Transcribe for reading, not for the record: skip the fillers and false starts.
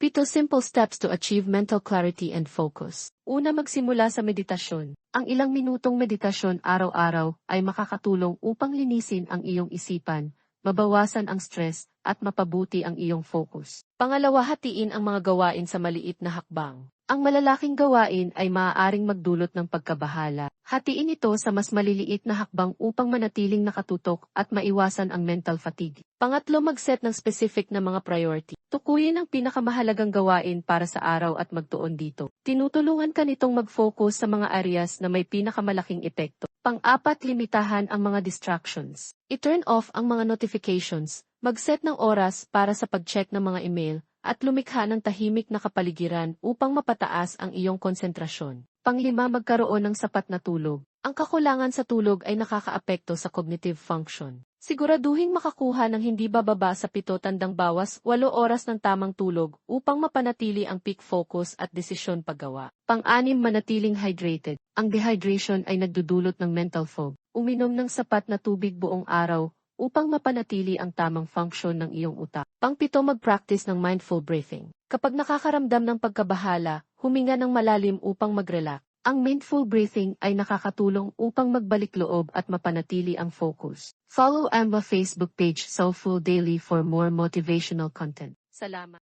7 simple steps to achieve mental clarity and focus. Una, magsimula sa meditasyon. Ang ilang minutong meditasyon araw-araw ay makakatulong upang linisin ang iyong isipan, mabawasan ang stress, at mapabuti ang iyong focus. Pangalawa, hatiin ang mga gawain sa maliit na hakbang. Ang malalaking gawain ay maaaring magdulot ng pagkabahala. Hatiin ito sa mas maliliit na hakbang upang manatiling nakatutok at maiwasan ang mental fatigue. Pangatlo, mag-set ng specific na mga priority. Tukuyin ang pinakamahalagang gawain para sa araw at magtuon dito. Tinutulungan ka nitong mag-focus sa mga areas na may pinakamalaking epekto. Pang-apat, limitahan ang mga distractions. I-turn off ang mga notifications, mag-set ng oras para sa pag-check ng mga email, at lumikha ng tahimik na kapaligiran upang mapataas ang iyong konsentrasyon. Panglima, magkaroon ng sapat na tulog. Ang kakulangan sa tulog ay nakakaapekto sa cognitive function. Siguraduhing makakuha ng hindi bababa sa 7 tandang bawas 8 oras ng tamang tulog upang mapanatili ang peak focus at desisyon paggawa. Pang-anim, manatiling hydrated. Ang dehydration ay nagdudulot ng mental fog. Uminom ng sapat na tubig buong araw upang mapanatili ang tamang function ng iyong utak. Pang-7, mag-practice ng mindful breathing. Kapag nakakaramdam ng pagkabahala, huminga ng malalim upang mag-relax. Ang mindful breathing ay nakakatulong upang magbalik loob at mapanatili ang focus. Follow Amba Facebook page Soulful Daily for more motivational content. Salamat.